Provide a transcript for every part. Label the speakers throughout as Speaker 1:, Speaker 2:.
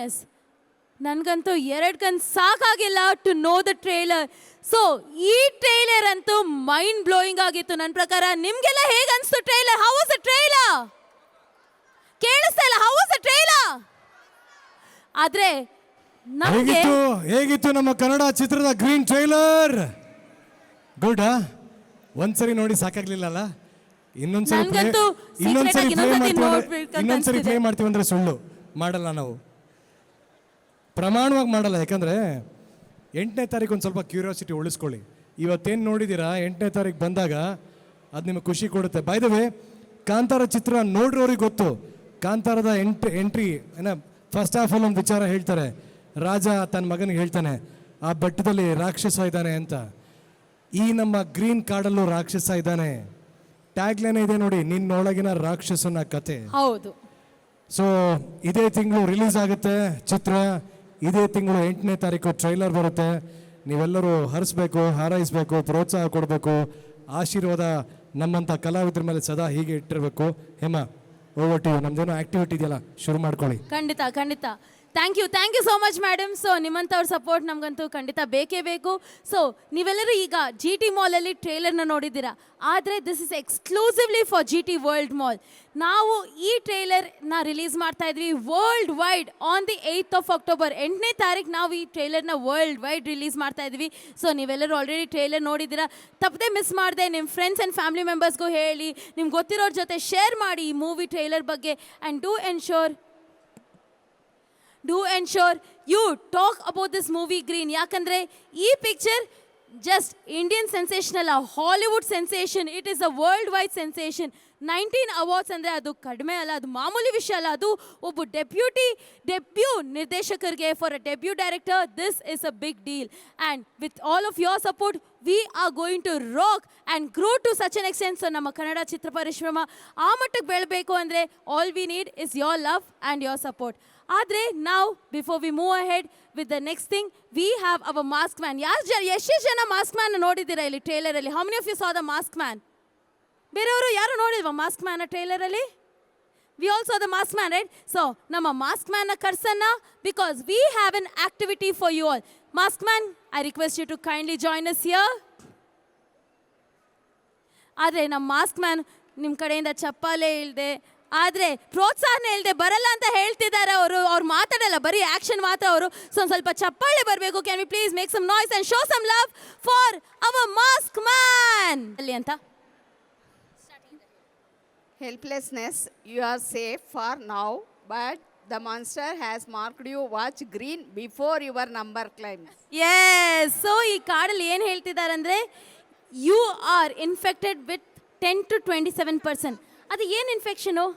Speaker 1: S ನನಗಂತೂ ಎರಡು ಕಣ್ ಸಾಕಾಗಿಲ್ಲ to know the trailer. So ಈ ಟ್ರೇಲರ್ ಅಂತೂ ಮೈಂಡ್ ಬ್ಲೋಯಿಂಗ್ ಆಗಿತ್ತು ನನ್ನ ಪ್ರಕಾರ. ನಿಮ್ಗೆಲ್ಲ ಹೇಗೆ ಅನಿಸ್ತು trailer? How was the trailer? ಕೇಳಿಸ್ತಾ ಇಲ್ಲ, ಹೌ ವಾಸ್ ದ ಟ್ರೇಲರ್? ಆದ್ರೆ ನಮಗೆ
Speaker 2: ಹೇಗಿತ್ತು ನಮ್ಮ ಕನ್ನಡ ಚಿತ್ರದ ಗ್ರೀನ್ ಟ್ರೈಲರ್? ಗುಡ್. ಒಂದ್ಸರಿ ನೋಡಿ ಸಾಕಾಗ್ಲಿಲ್ಲಲ್ಲ?
Speaker 1: ನನ್ಗಂತೂ
Speaker 2: ಇನ್ನೊಂದ್ಸರಿ
Speaker 1: ಇನ್ನೊಂದ್ಸರಿ
Speaker 2: ಪ್ಲೇ ಮಾಡ್ತೀವಿ ಅಂದ್ರೆ ಸುಳ್ಳು ಮಾಡಲ್ಲ ನಾವು, ಪ್ರಮಾಣವಾಗಿ ಮಾಡಲ್ಲ. ಯಾಕಂದ್ರೆ 8ನೇ ತಾರೀಕು ಒಂದು ಸ್ವಲ್ಪ ಕ್ಯೂರಿಯಾಸಿಟಿ ಉಳಿಸ್ಕೊಳ್ಳಿ. ಇವತ್ತೇನು ನೋಡಿದ್ದೀರಾ 8ನೇ ತಾರೀಕು ಬಂದಾಗ ಅದು ನಿಮಗೆ ಖುಷಿ ಕೊಡುತ್ತೆ. ಬೈ ದ ವೇ, ಕಾಂತಾರ ಚಿತ್ರ ನೋಡ್ರೋರಿಗೆ ಗೊತ್ತು ಕಾಂತಾರದ ಎಂಟ್ರಿ ಏನ ಫಸ್ಟ್ ಹಾಫ್ ಅಲ್ಲಿ ಒಂದು ವಿಚಾರ ಹೇಳ್ತಾರೆ. ರಾಜ ತನ್ನ ಮಗನಿಗೆ ಹೇಳ್ತಾನೆ ಆ ಬೆಟ್ಟದಲ್ಲಿ ರಾಕ್ಷಸ ಇದ್ದಾನೆ ಅಂತ. ಈ ನಮ್ಮ ಗ್ರೀನ್ ಕಾರ್ಡಲ್ಲೂ ರಾಕ್ಷಸ ಇದ್ದಾನೆ. ಟ್ಯಾಗ್ಲೈನ್ ಇದೆ ನೋಡಿ, ನಿನ್ನೊಳಗಿನ ರಾಕ್ಷಸನ ಕತೆ.
Speaker 1: ಹೌದು.
Speaker 2: ಸೊ ಇದೇ ತಿಂಗಳು ರಿಲೀಸ್ ಆಗುತ್ತೆ ಚಿತ್ರ. ಇದೇ ತಿಂಗಳು 8ನೇ ತಾರೀಕು ಟ್ರೈಲರ್ ಬರುತ್ತೆ. ನೀವೆಲ್ಲರೂ ಹರಿಸ್ಬೇಕು, ಹಾರೈಸಬೇಕು, ಪ್ರೋತ್ಸಾಹ ಕೊಡಬೇಕು. ಆಶೀರ್ವಾದ ನಮ್ಮಂಥ ಕಲಾವಿದ್ರ ಮೇಲೆ ಸದಾ ಹೀಗೆ ಇಟ್ಟಿರಬೇಕು. Hema, over to you. ನಮ್ದೇನೋ ಆಕ್ಟಿವಿಟಿ ಇದೆಯಲ್ಲ, ಶುರು ಮಾಡ್ಕೊಳ್ಳಿ.
Speaker 1: ಖಂಡಿತ ಖಂಡಿತ. Thank you so much madam. So ನಿಮ್ಮಂಥವ್ರ ಸಪೋರ್ಟ್ ನಮಗಂತೂ ಖಂಡಿತ ಬೇಕೇ ಬೇಕು. ಸೊ ನೀವೆಲ್ಲರೂ ಈಗ ಜಿ ಟಿ ಮಾಲಲ್ಲಿ ಟ್ರೇಲರ್ನ ನೋಡಿದ್ದೀರಾ, ಆದರೆ this is exclusively for G T world mall. ನಾವು ಈ ಟ್ರೇಲರ್ನ ರಿಲೀಸ್ ಮಾಡ್ತಾ ಇದ್ವಿ world wide on the 8th of October. 8ನೇ ತಾರೀಕು ನಾವು ಈ ಟ್ರೇಲರ್ನ ವರ್ಲ್ಡ್ ವೈಡ್ ರಿಲೀಸ್ ಮಾಡ್ತಾ ಇದ್ವಿ. ಸೊ ನೀವೆಲ್ಲರೂ ಆಲ್ರೆಡಿ ಟ್ರೇಲರ್ ನೋಡಿದ್ದೀರಾ. ತಪ್ಪದೆ ಮಿಸ್ ಮಾಡಿದೆ ನಿಮ್ಮ ಫ್ರೆಂಡ್ಸ್ ಆ್ಯಂಡ್ ಫ್ಯಾಮಿಲಿ ಮೆಂಬರ್ಸ್ಗೂ ಹೇಳಿ, ನಿಮ್ಗೆ ಗೊತ್ತಿರೋರ ಜೊತೆ ಶೇರ್ ಮಾಡಿ ಈ ಮೂವಿ ಟ್ರೇಲರ್ ಬಗ್ಗೆ. And do ensure you talk about this movie Green. ಯಾಕಂದ್ರೆ ಈ ಪಿಕ್ಚರ್ ಜಸ್ಟ್ ಇಂಡಿಯನ್ ಸೆನ್ಸೇಷನ್ ಅಲ್ಲ, Hollywood sensation. It is a world wide sensation. 19 awards ಅಂದರೆ ಅದು ಕಡಿಮೆ ಅಲ್ಲ, ಅದು ಮಾಮೂಲಿ ವಿಷಯ ಅಲ್ಲ. ಅದು ಒಬ್ಬ ಡೆಬ್ಯೂ ನಿರ್ದೇಶಕರಿಗೆ, for a debut director, this is a big deal. And with all of your support we are going to rock and grow to such an extent. So ನಮ್ಮ ಕನ್ನಡ ಚಿತ್ರ ಪರಿಶ್ರಮ ಆ ಮಟ್ಟಕ್ಕೆ ಬೆಳಬೇಕು ಅಂದರೆ all we need is your love and your support. ಆದರೆ ನಾವು before we move ahead with the next thing, we have our mask man. ಎಷ್ಟು ಜನ ಮಾಸ್ಕ್ ಮ್ಯಾನ್ ನೋಡಿದ್ದೀರಾ ಇಲ್ಲಿ ಟ್ರೇಲರಲ್ಲಿ? How many of you saw the mask man? ಬೇರೆಯವರು ಯಾರು ನೋಡಿಲ್ವಾ mask man ಟ್ರೇಲರಲ್ಲಿ? We also the mask man, right? So ನಮ್ಮ ಮಾಸ್ಕ್ ಮ್ಯಾನ್ನ ಕರ್ಸನ್ನ, because we have an activity for you all. Mask man, I request you to kindly join us here. ಆದರೆ ನಮ್ಮ ಮಾಸ್ಕ್ ಮ್ಯಾನ್ ನಿಮ್ಮ ಕಡೆಯಿಂದ ಚಪ್ಪಾಲೆ ಇಲ್ಲದೆ, ಆದರೆ ಪ್ರೋತ್ಸಾಹನೇ ಇಲ್ಲದೆ ಬರಲ್ಲ ಅಂತ ಹೇಳ್ತಿದ್ದಾರೆ ಅವರು. ಅವ್ರು ಮಾತಾಡಲ್ಲ, ಬರೀ ಆ್ಯಕ್ಷನ್ ಮಾತ್ರ ಅವರು. ಸೊ ಒಂದು ಸ್ವಲ್ಪ ಚಪ್ಪಾಳೆ ಬರಬೇಕು. Can we please make some noise and show some love for our mask man ಅಲ್ಲಿ ಅಂತ.
Speaker 3: Helplessness, you are safe for now, but the monster has marked you watch green before your number climbs.
Speaker 1: Yes. So ಈ ಕಾರ್ಡಲ್ಲಿ ಏನು ಹೇಳ್ತಿದ್ದಾರೆ ಅಂದರೆ, you are infected with 10 to 27%. ಅದು ಏನು infection?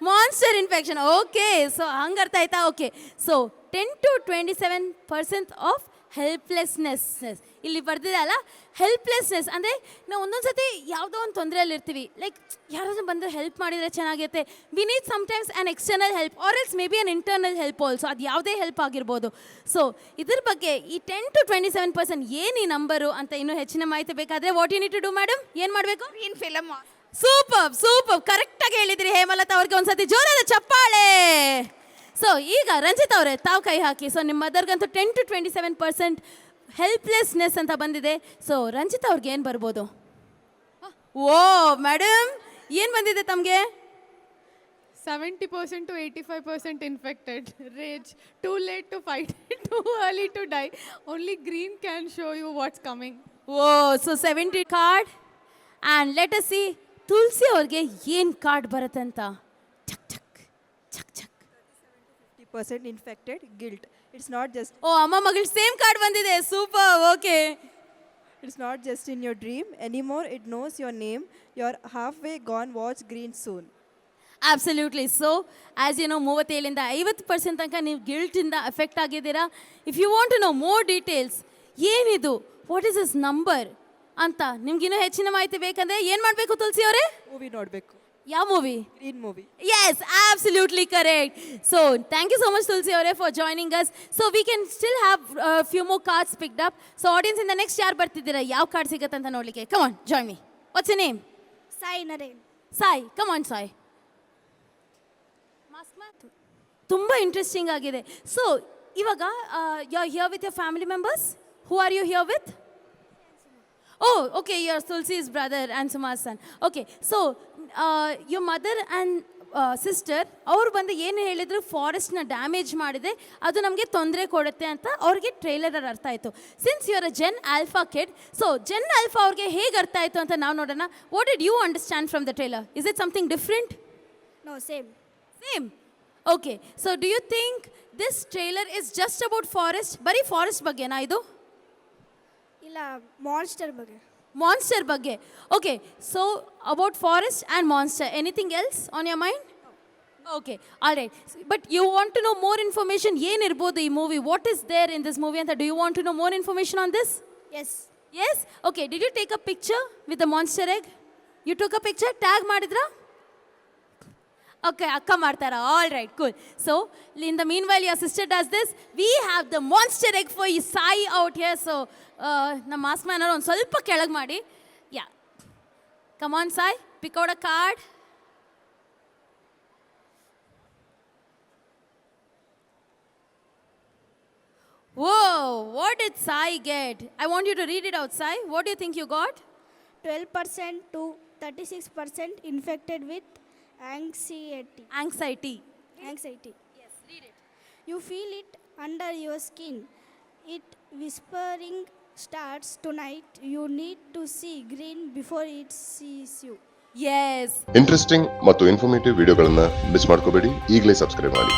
Speaker 1: Monster infection. Okay, so ಹಂಗೆ ಅರ್ಥ ಆಯ್ತಾ? Okay, so 10 to 27% of helplessness ಇಲ್ಲಿ ಬರ್ದಿದೆ ಅಲ್ಲ. ಹೆಲ್ಪ್ಲೆಸ್ನೆಸ್ ಅಂದರೆ ನಾವು ಒಂದೊಂದು ಸತಿ ಯಾವುದೋ ಒಂದು ತೊಂದರೆಯಲ್ಲಿ ಇರ್ತೀವಿ. ಲೈಕ್ ಯಾರಾದರೂ ಬಂದರೆ ಹೆಲ್ಪ್ ಮಾಡಿದರೆ ಚೆನ್ನಾಗಿರುತ್ತೆ. We need sometimes an external help or else maybe an internal help also. ಅದು ಯಾವುದೇ ಹೆಲ್ಪ್ ಆಗಿರ್ಬೋದು. ಸೊ ಇದ್ರ ಬಗ್ಗೆ ಈ 10 to 27% ಏನು ಈ ನಂಬರು ಅಂತ ಇನ್ನೂ ಹೆಚ್ಚಿನ ಮಾಹಿತಿ ಬೇಕಾದರೆ what you need to do madam? ಏನು ಮಾಡಬೇಕು?
Speaker 3: Green film.
Speaker 1: ಸೂಪರ್ ಕರೆಕ್ಟಾಗಿ ಹೇಳಿದ್ರಿ ಹೇಮಲತಾ ಅವ್ರಿಗೆ. ಒಂದ್ಸತಿ ಜೋರಾದ ಚಪ್ಪಾಳೆ. ಸೊ ಈಗ ರಂಜಿತ್ ಅವರೇ ತಾವು ಕೈ ಹಾಕಿ. ಸೊ ನಿಮ್ಮ ಮದರ್ಗಂತೂ 10 to 27% ಹೆಲ್ಪ್ಲೆಸ್ನೆಸ್ ಅಂತ ಬಂದಿದೆ. ಸೊ ರಂಜಿತ್ ಅವ್ರಿಗೆ ಏನು ಬರ್ಬೋದು? ಓ ಮೇಡಮ್, ಏನು ಬಂದಿದೆ ತಮಗೆ?
Speaker 4: 70% to 85% infected. Rage. Too late to fight. Too early to die. Only green can show you what's coming.
Speaker 1: Oh, so 70 card. And let us see Tulasi ಅವ್ರಿಗೆ ಏನು ಕಾರ್ಡ್ ಬರುತ್ತಂತ. ಚಕ್ ಚಕ್ ಚಕ್ ಚಕ್.
Speaker 5: 50% infected, guilt. It's not just
Speaker 1: oh, ಅಮ್ಮ ಮಗಳು same card ಬಂದಿದೆ. Super. Okay,
Speaker 5: it's not just in your dream anymore. It knows your name. You're halfway gone. Watch green soon.
Speaker 1: Absolutely. So as you know, 37ರಿಂದ 50% ತನಕ ನೀವು ಗಿಲ್ಟಿಂದ effect ಆಗಿದ್ದೀರಾ. If you want to know more details, ಏನಿದು, what is this number ಅಂತ ನಿಮ್ಗಿನ್ನೂ ಹೆಚ್ಚಿನ ಮಾಹಿತಿ ಬೇಕಂದ್ರೆ ಏನು ಮಾಡಬೇಕು ತುಳಸಿ ಅವರೇ?
Speaker 5: Movie ನೋಡಬೇಕು.
Speaker 1: ಯಾವ movie?
Speaker 5: Green movie.
Speaker 1: Yes, absolutely correct. So thank you so much Tulsi Aure for joining us. So we can still have a few more cards picked up. So audience in the next ಯಾರು ಬರ್ತಿದ್ದೀರಾ, ಯಾವ card ಸಿಗುತ್ತೆ ಅಂತ ನೋಡ್ಲಿಕ್ಕೆ? Come on, join me. What's your name?
Speaker 6: Sai Naren.
Speaker 1: Sai. Come on, Sai. Mask man. ತುಂಬ interesting ಆಗಿದೆ. So ಇವಾಗ you are here with your family members. Who are you here with? Oh, okay, your Tulsi's brother and Suma's son. Okay, so your mother and sister, ಅವ್ರು ಬಂದು ಏನು ಹೇಳಿದ್ರು, ಫಾರೆಸ್ಟ್ನ damage ಮಾಡಿದೆ, ಅದು ನಮಗೆ ತೊಂದರೆ ಕೊಡುತ್ತೆ ಅಂತ ಅವ್ರಿಗೆ ಟ್ರೈಲರ್ ಅರ್ಥ ಆಯಿತು. Since you are a gen alpha kid, so gen alpha ಅವ್ರಿಗೆ ಹೇಗೆ ಅರ್ಥ ಆಯಿತು ಅಂತ ನಾವು ನೋಡೋಣ. What did you understand from the trailer? Is it something different?
Speaker 6: No, same.
Speaker 1: Same. Okay, so do you think this trailer is just about forest? ಬರೀ forest ಬಗ್ಗೆನಾ ಇದು?
Speaker 6: ಇಲ್ಲ ಮಾನ್ಸ್ಟರ್ ಬಗ್ಗೆ.
Speaker 1: ಮಾನ್ಸ್ಟರ್ ಬಗ್ಗೆ. Okay, so about forest and monster. Anything else on your mind? Okay, all right. But you want to know more information, ಏನಿರ್ಬೋದು ಈ movie, what is there in this movie ಅಂತ. Do you want to know more information on this?
Speaker 6: Yes.
Speaker 1: Yes. Okay, did you take a picture with the monster egg? You took a picture, tag ಮಾಡಿದ್ರಾ? Okay, akka martara. All right, cool. So, in the meanwhile, your sister does this. We have the monster egg for Sai out here. So, ನಮ್ಮ mask manner ಒಂದು ಸ್ವಲ್ಪ ಕೆಳಗೆ ಮಾಡಿ. Yeah, come on Sai, pick out a card. Whoa, what did Sai get? I want you to read it out, Sai. What do you think you got?
Speaker 6: 12% to 36% infected with anxiety.
Speaker 1: Anxiety.
Speaker 6: Anxiety. Yes, read it. You feel it under your skin. It whispering starts tonight. You need to see green before it sees you.
Speaker 1: Yes.
Speaker 7: Interesting ಮತ್ತು informative ವಿಡಿಯೋಗಳನ್ನ miss ಮಾಡ್ಕೋಬೇಡಿ. ಈಗಲೇ subscribe ಮಾಡಿ.